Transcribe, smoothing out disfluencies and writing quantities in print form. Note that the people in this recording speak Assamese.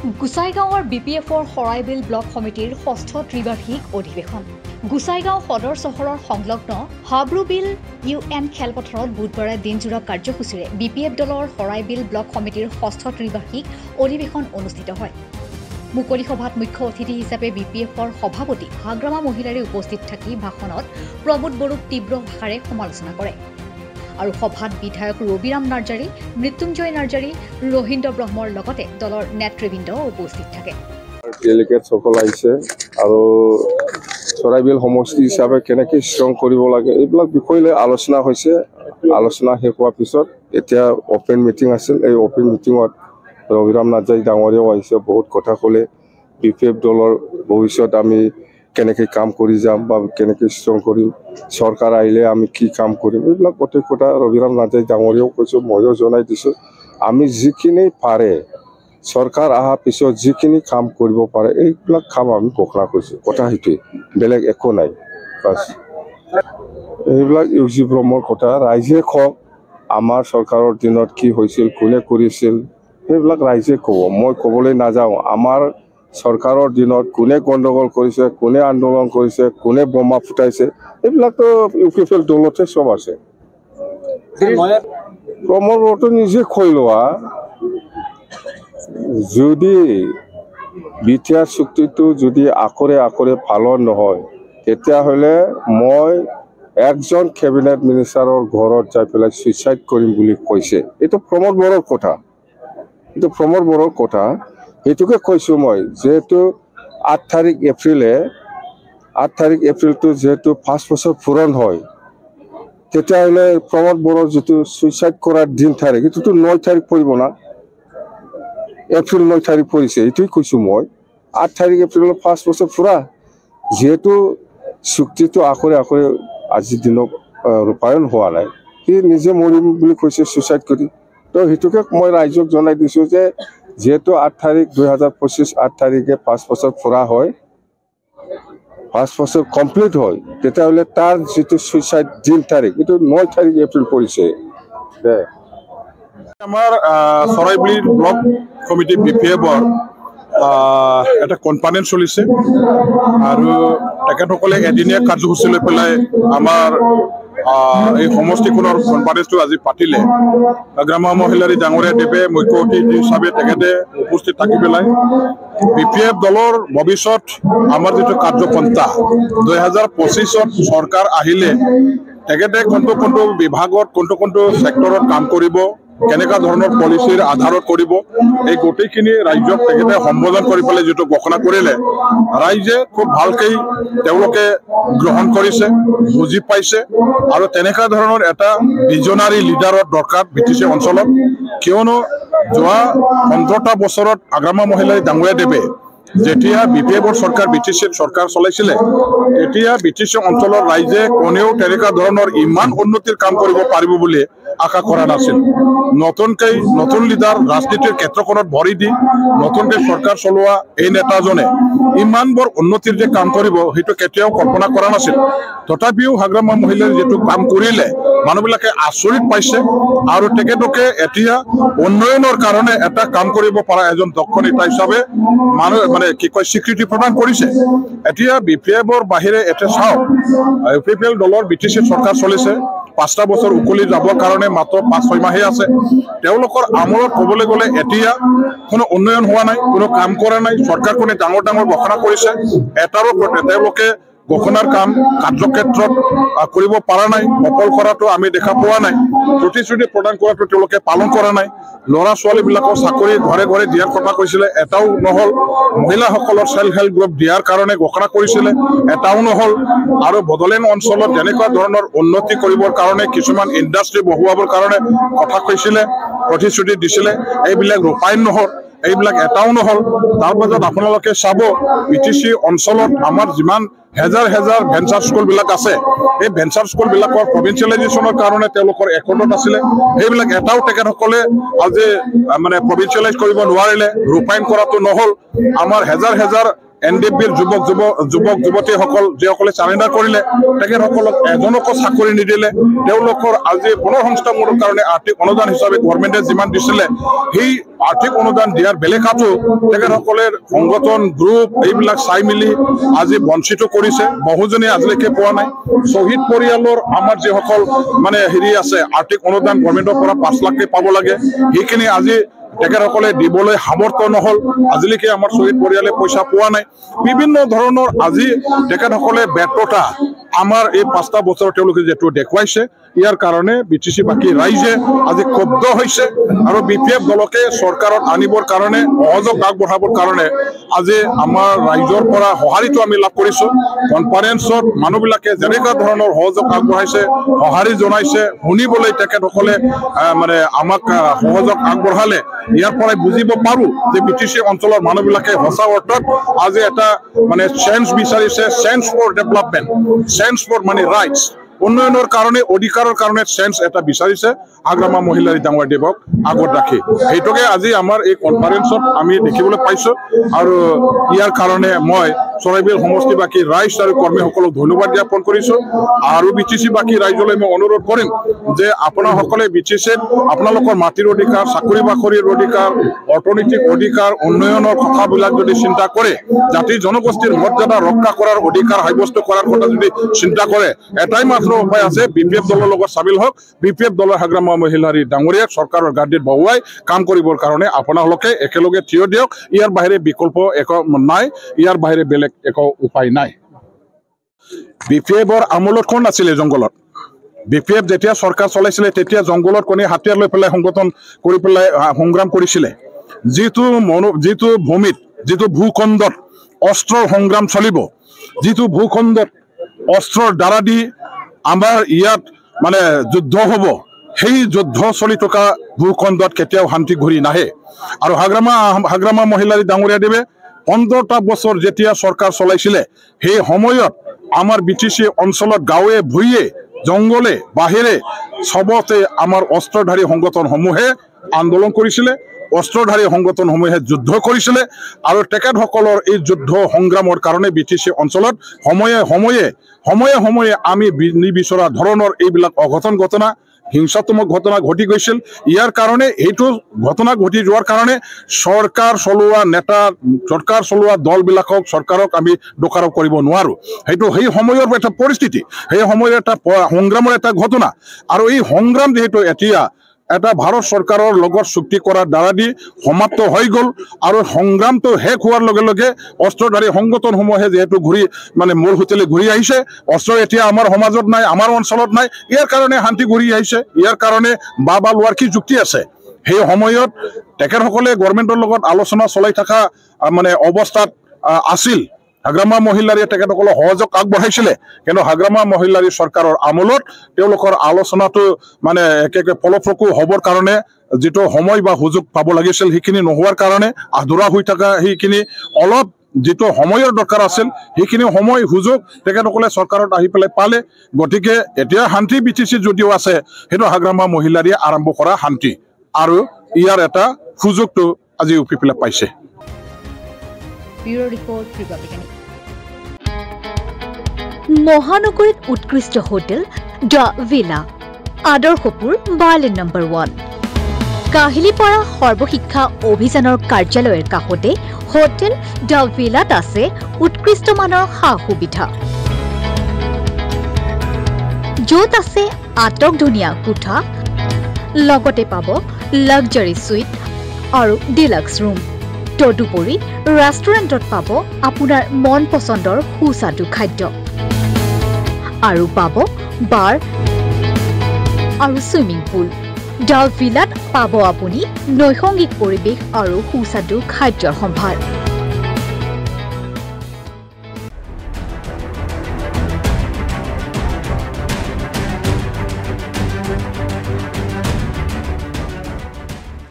গোসাইগাঁৱৰ বিপিএফৰ হৰাইবিল ব্লক সমিতিৰ ষষ্ঠ ত্ৰিবাৰ্ষিক অধিৱেশন গোসাইগাঁও সদৰ চহৰৰ সংলগ্ন হাব্ৰুবিল UN খেলপথাৰত বুধবাৰে দিনজোৰা কাৰ্যসূচীৰে বিপিএফ দলৰ হৰাইবিল ব্লক সমিতিৰ ষষ্ঠ ত্ৰিবাৰ্ষিক অধিৱেশন অনুষ্ঠিত হয়। মুকলি সভাত মুখ্য অতিথি হিচাপে বিপিএফৰ সভাপতি হাগ্ৰামা মহিলাৰে উপস্থিত থাকি ভাষণত প্ৰমোদ বড়োক তীব্ৰ ভাষাৰে সমালোচনা কৰে। আৰু সভাত বিধায়ক ৰবিৰাম নাৰ্জাৰী, মৃত্যুঞ্জয় নাৰ্জাৰী, ৰহিন্দ্ৰ ব্ৰহ্মৰ লগতে দলৰ নেতৃবৃন্দ উপস্থিত থাকে। ডেলিগেট সকল আহিছে আৰু চৰাইবিল সমষ্টি হিচাপে কেনেকৈ ষ্ট্ৰং কৰিব লাগে এইবিলাক বিষয় লৈ আলোচনা হৈছে। আলোচনা শেষ হোৱাৰ পিছত এতিয়া অপেন মিটিং আছিল। এই অপেন মিটিঙত ৰবিৰাম নাৰ্জাৰী ডাঙৰীয়াও আহিছে, বহুত কথা ক'লে। বিপিএফ দলৰ ভৱিষ্যত আমি কেনেকৈ কাম কৰি যাম বা কেনেকৈ ষ্ট্ৰং কৰিম, চৰকাৰ আহিলে আমি কি কাম কৰিম, এইবিলাক গোটেই কথা ৰবিৰাম নাৰ্জাৰী ডাঙৰীয়াও কৈছোঁ, ময়ো জনাই দিছোঁ। আমি যিখিনি পাৰে চৰকাৰ অহাৰ পিছত যিখিনি কাম কৰিব পাৰে এইবিলাক কাম আমি ঘোষণা কৰিছোঁ। কথা সেইটোৱে, বেলেগ একো নাই। বাছ এইবিলাক ইউজি ব্ৰহ্মৰ কথা ৰাইজে কওক। আমাৰ চৰকাৰৰ দিনত কি হৈছিল, কোনে কৰিছিল সেইবিলাক ৰাইজে ক'ব, মই ক'বলৈ নাযাওঁ। আমাৰ চৰকাৰৰ দিনত কোনে গণ্ডগোল কৰিছে, কোনে আন্দোলন কৰিছে, কোনে বোমা ফুটাইছে এইবিলাকতো ইউপিএফএল দলতে চব আছে। প্ৰমোদ বড়োটো নিজে কৈ লোৱা, যদি বিটিআৰ চুক্তিটো যদি আখৰে আখৰে পালন নহয় তেতিয়াহ'লে মই একজন কেবিনেট মিনিষ্টাৰৰ ঘৰত যাই পেলাই ছুইচাইড কৰিম বুলি কৈছে। এইটো প্ৰমোদ বড়োৰ কথা, এইটো প্ৰমোদ বড়োৰ কথা। সেইটোকে কৈছোঁ মই, যিহেতু 8 তাৰিখ এপ্ৰিলটো যিহেতু 5 বছৰ পূৰণ হয়, তেতিয়াহ'লে প্ৰমোদ বড়োৰ যিটো ছুইচাইড কৰাৰ দিন তাৰিখ এইটোতো 9 তাৰিখ পৰিব না, এপ্ৰিল 9 তাৰিখ পৰিছে। এইটোৱে কৈছোঁ মই, 8 তাৰিখ এপ্ৰিলত 5 বছৰ পুৰা। যিহেতু চুক্তিটো আখৰে আখৰে আজিৰ দিনত ৰূপায়ণ হোৱা নাই, সি নিজে মৰিম বুলি কৈছে ছুইচাইড কৰি। তো সেইটোকে মই ৰাইজক জনাই দিছোঁ যে যিহেতু 8 তাৰিখ 2025 8 তাৰিখে 5 বছৰ পুৰা হয়, 5 বছৰ কমপ্লিট হয়, তেতিয়াহ'লে তাৰ যিটো ছুইচাইড দিন তাৰিখ এইটো 9 তাৰিখ এপ্ৰিল পৰিছে। আমাৰ চৰাইবিল ব্লক কমিটি বিপিএফৰ এটা কনফাৰেন্স চলিছে আৰু তেখেতসকলে এদিনীয়া কাৰ্যসূচী লৈ পেলাই আমাৰ এই সমষ্টিখনৰ কনফাৰেন্সটো আজি পাতিলে। গ্ৰাম্য মহিলাৰী ডাঙৰীয়া দেৱে মুখ্য অতিথি হিচাপে তেখেতে উপস্থিত থাকি পেলাই বিপিএফ দলৰ ভৱিষ্যত আমাৰ যিটো কাৰ্যপন্থা 2025ত চৰকাৰ আহিলে তেখেতে কোনটো বিভাগত কোনটো ছেক্টৰত কাম কৰিব, কেনেকুৱা ধৰণৰ পলিচিৰ আধাৰত কৰিব, এই গোটেইখিনি ৰাইজক তেখেতে সম্বোধন কৰি পেলাই যিটো ঘোষণা কৰিলে, ৰাইজে খুব ভালকৈ তেওঁলোকে গ্ৰহণ কৰিছে, বুজি পাইছে। আৰু তেনেকুৱা ধৰণৰ এটা ভিজনাৰী লিডাৰৰ দৰকাৰ বিটিচি অঞ্চলত, কিয়নো যোৱা 15টা বছৰত গ্ৰাম্য মহিলাৰী ডাঙৰীয়া দেৱে যেতিয়া বিপিএফৰ চৰকাৰ বিটিচিৰ চৰকাৰ চলাইছিলে, তেতিয়া বিটিচি অঞ্চলৰ ৰাইজে কোনেও তেনেকুৱা ধৰণৰ ইমান উন্নতিৰ কাম কৰিব পাৰিব বুলি আশা কৰা নাছিল। নতুন লিডাৰ ৰাজনীতিৰ ক্ষেত্ৰখনত ভৰি দি নতুনকৈ চৰকাৰ চলোৱা এই নেতাজনে ইমান বৰ উন্নতিৰ যে কাম কৰিব সেইটো কেতিয়াও কল্পনা কৰা নাছিল। তথাপিও গ্ৰাম্য মহিলাৰ যিটো কাম কৰিলে মানুহবিলাকে আচৰিত পাইছে আৰু তেখেতকে এতিয়া উন্নয়নৰ কাৰণে এটা কাম কৰিব পৰা এজন দক্ষ নেতা হিচাপে স্বীকৃতি প্ৰদান কৰিছে। এতিয়া বিপিএফৰ বাহিৰে এতিয়া চাওক, ইউপিএফএল দলৰ বিটিচি চৰকাৰ চলিছে, 5টা বছৰ উকলি যাবৰ কাৰণে মাত্ৰ 5-6 মাহে আছে। তেওঁলোকৰ আমোলত ক'বলৈ গ'লে এতিয়া কোনো উন্নয়ন হোৱা নাই, কোনো কাম কৰা নাই। চৰকাৰখনে ডাঙৰ ঘোষণা কৰিছে, এটাৰো তেওঁলোকে ঘোষণাৰ কাম কাৰ্যক্ষেত্ৰত কৰিব পৰা নাই, সফল কৰাটো আমি দেখা পোৱা নাই। প্ৰতিশ্ৰুতি প্ৰদান কৰাটো তেওঁলোকে পালন কৰা নাই। ল'ৰা ছোৱালীবিলাকক চাকৰি ঘৰে ঘৰে দিয়াৰ কথা কৈছিলে, এটাও নহ'ল। মহিলাসকলৰ চেল্ফ হেল্প গ্ৰুপ দিয়াৰ কাৰণে ঘোষণা কৰিছিলে, এটাও নহ'ল। আৰু বড়োলেণ্ড অঞ্চলত যেনেকুৱা ধৰণৰ উন্নতি কৰিবৰ কাৰণে কিছুমান ইণ্ডাষ্ট্ৰী বহুৱাবৰ কাৰণে কথা কৈছিলে, প্ৰতিশ্ৰুতি দিছিলে, এইবিলাক ৰূপায়ণ নহ'ল, এইবিলাক এটাও নহ'ল। তাৰ পাছত আপোনালোকে চাব বিটিচি অঞ্চলত আমাৰ যিমান হেজাৰ ভেঞ্চাৰ স্কুলবিলাক আছে, এই ভেঞ্চাৰ স্কুলবিলাকৰ প্ৰভিঞ্চিয়েলাইজেশ্যনৰ কাৰণে তেওঁলোকৰ একৰ্ডত আছিলে, সেইবিলাক এটাও তেখেতসকলে আজি প্ৰভিঞ্চিয়েলাইজ কৰিব নোৱাৰিলে, ৰূপায়ণ কৰাটো নহ'ল। আমাৰ হেজাৰ এনডিএফবিৰ যুৱক যুৱতীসকল যিসকলে চাৰেণ্ডাৰ কৰিলে তেখেতসকলক এজনকো চাকৰি নিদিলে তেওঁলোকৰ আজি পুনঃসংস্থাপনৰ কাৰণে আৰ্থিক অনুদান হিচাপে গভৰ্ণমেণ্টে যিমান দিছিলে সেই আৰ্থিক অনুদান দিয়াৰ বেলেগাতো তেখেতসকলে সংগঠন গ্ৰুপ এইবিলাক চাই মিলি আজি বঞ্চিত কৰিছে বহুজনে আজিলৈকে পোৱা নাই শ্বহীদ পৰিয়ালৰ আমাৰ যিসকল মানে হেৰি আছে আৰ্থিক অনুদান গভৰ্ণমেণ্টৰ পৰা 5 লাখকে পাব লাগে সেইখিনি আজি তেখেতসকলে দিবলৈ সামৰ্থ্য নহল আজিলৈকে আমাৰ শ্বহীদ পৰিয়ালে পইচা পোৱা নাই বিভিন্ন ধৰণৰ আজি তেখেতসকলে ব্যৰ্থতা আমাৰ এই 5টা বছৰ তেওঁলোকে যেটো দেখুৱাইছে ইয়াৰ কাৰণে বিটিসি বাকি ৰাইজে আজি ক্ষুব্ধ হৈছে আৰু বিপিএফ দলকে চৰকাৰত আনিবৰ কাৰণে সহযোগ আগবঢ়াবৰ কাৰণে আজি আমাৰ ৰাইজৰ পৰা সহাৰিটো আমি লাভ কৰিছো কনফাৰেন্সত মানুহবিলাকে যেনেকা ধৰণৰ সহযোগ আগবঢ়াইছে সহাৰি জনাইছে শুনিবলৈ তেখেতসকলে মানে আমাক সহযোগ আগবঢ়ালে ইয়াৰ পৰাই বুজিব পাৰো যে বিটিসি অঞ্চলৰ মানুহবিলাকে সঁচা অৰ্থত আজি এটা মানে চেঞ্জ বিচাৰিছে change for development change for মানে ৰাইটছ উন্নয়নৰ কাৰণে অধিকাৰৰ কাৰণে চেঞ্জ এটা বিচাৰিছে আগ্ৰামা মহিলাৰী ডাঙৰদেৱক আগত ৰাখি এইটোকে আজি আমাৰ এই কনফাৰেন্সত আমি দেখিবলৈ পাইছো আৰু ইয়াৰ কাৰণে মই চৰাইবিল সমষ্টিবাসী ৰাইজ আৰু কৰ্মীসকলক ধন্যবাদ জ্ঞাপন কৰিছো আৰু বিটিসি বাকি ৰাইজলৈ মই অনুৰোধ কৰিম যে আপোনাসকলে বিটিসিত আপোনালোকৰ মাটিৰ অধিকাৰ চাকৰি বাকৰিৰ অধিকাৰ অৰ্থনৈতিক অধিকাৰ উন্নয়নৰ কথাবিলাক যদি চিন্তা কৰে জাতি জনগোষ্ঠীৰ মৰ্যাদা ৰক্ষা কৰাৰ অধিকাৰ সাব্যস্ত কৰাৰ কথা যদি চিন্তা কৰে এটাই মাত্ৰ উপায় আছে বিপিএফ দলৰ লগত চামিল হওক বিপিএফ দলৰ আগ্ৰামা মহিলাৰী ডাঙৰীয়াক চৰকাৰৰ গাদীত বহুৱাই কাম কৰিবৰ কাৰণে আপোনালোকে একেলগে থিয় দিয়ক ইয়াৰ বাহিৰে বিকল্প এক নাই ইয়াৰ বাহিৰে বেলেগ এক উপায় নাই বিপিএফৰ আমলত কোন আছিল জংগলত বিপিএফ যেতিয়া চৰকাৰ চলাইছিলে তেতিয়া জংগলত কোনে হাতিয়াৰ লৈ পেলাই সংগঠন কৰি পেলাই সংগ্ৰাম কৰিছিলে যিটো ভূমিত যিটো ভূখণ্ডত অস্ত্ৰৰ সংগ্ৰাম চলিব যিটো ভূখণ্ডত অস্ত্ৰৰ দ্বাৰা দি আমাৰ ইয়াত মানে যুদ্ধ হ'ব সেই যুদ্ধ চলি থকা ভূখণ্ডত কেতিয়াও শান্তি ঘূৰি নাহে আৰু আগ্ৰামা মহিলাৰী ডাঙৰীয়াদেৱে 15টা বছৰ যেতিয়া চৰকাৰ চলাইছিলে সেই সময়ত আমাৰ বিটিসি অঞ্চলত গাঁৱে ভূঞে জংগলে বাহিৰে সবতে আমাৰ অস্ত্ৰধাৰী সংগঠনসমূহে আন্দোলন কৰিছিলে অস্ত্ৰধাৰী সংগঠনসমূহে যুদ্ধ কৰিছিলে আৰু তেখেতসকলৰ এই যুদ্ধ সংগ্ৰামৰ কাৰণে বিটিসি অঞ্চলত সময়ে আমি নিবিচৰা ধৰণৰ এইবিলাক অঘটন ঘটনা হিংসাত্মক ঘটনা ঘটি গৈছিল ইয়াৰ কাৰণে এইটো ঘটনা ঘটি যোৱাৰ কাৰণে চৰকাৰ চলোৱা দলবিলাকক চৰকাৰক আমি দোষাৰোপ কৰিব নোৱাৰো সেইটো সেই সময়ৰ এটা পৰিস্থিতি সেই সময়ৰ এটা সংগ্ৰামৰ এটা ঘটনা আৰু এই সংগ্ৰাম যেহেতু এতিয়া এটা ভাৰত চৰকাৰৰ লগত চুক্তি কৰাৰ দ্বাৰা দি সমাপ্ত হৈ গ'ল আৰু সংগ্ৰামটো শেষ হোৱাৰ লগে লগে অস্ত্ৰধাৰী সংগঠনসমূহে যেহেতু মানে মূল হোটেলে ঘূৰি আহিছে অস্ত্ৰ এতিয়া আমাৰ সমাজত নাই আমাৰ অঞ্চলত নাই ইয়াৰ কাৰণে শান্তি ঘূৰি আহিছে ইয়াৰ কাৰণে বাবা লোৱাৰ কি যুক্তি আছে সেই সময়ত তেখেতসকলে গভৰ্ণমেণ্টৰ লগত আলোচনা চলাই থকা মানে অৱস্থাত আছিল আগ্ৰামা মহিলাৰীয়ে তেখেতসকলক সহযোগ আগবঢ়াইছিলে কিন্তু আগ্ৰামা মহিলাৰী চৰকাৰৰ আমলত তেওঁলোকৰ আলোচনাটো মানে একে ফলপ্ৰসূ হ'বৰ কাৰণে যেটো সময় বা সুযোগ পাব লাগিছিল সেইখিনি নোহোৱাৰ কাৰণে আধৰুৱা হৈ থকা সেইখিনি অলপ যেটো সময়ৰ দৰকাৰ আছিল সেইখিনি সময় সুযোগ তেখেতসকলে চৰকাৰত আহি পেলাই পালে গতিকে এতিয়া শান্তি বিটিসি যদিও আছে সেইটো আগ্ৰামা মহিলাৰীয়ে আৰম্ভ কৰা শান্তি আৰু ইয়াৰ এটা সুযোগটো আজি উপি পেলাই পাইছে মহানগৰীত উৎকৃষ্ট হোটেল দ্য ভিলা আদৰ্শপুৰ বাৰ্লিন নম্বৰ 1 কাহিলীপাৰা সৰ্বশিক্ষা অভিযানৰ কাৰ্যালয়ৰ কাষতে হোটেল দ্য ভিলাত আছে উৎকৃষ্ট মানৰ সা সুবিধা য'ত আছে আটকধুনীয়া কোঠা লগতে পাব লাক্সাৰি সুইট আৰু ডিলাক্স ৰুম তদুপৰি ৰেষ্টুৰেণ্টত পাব আপোনাৰ মন পছন্দৰ সুস্বাদু খাদ্য আৰু পাব বাৰ আৰু সুইমিং পুল দ্য ভিলাত পাব আপুনি নৈসংগিক পৰিৱেশ আৰু সুস্বাদু খাদ্যৰ সম্ভাৰ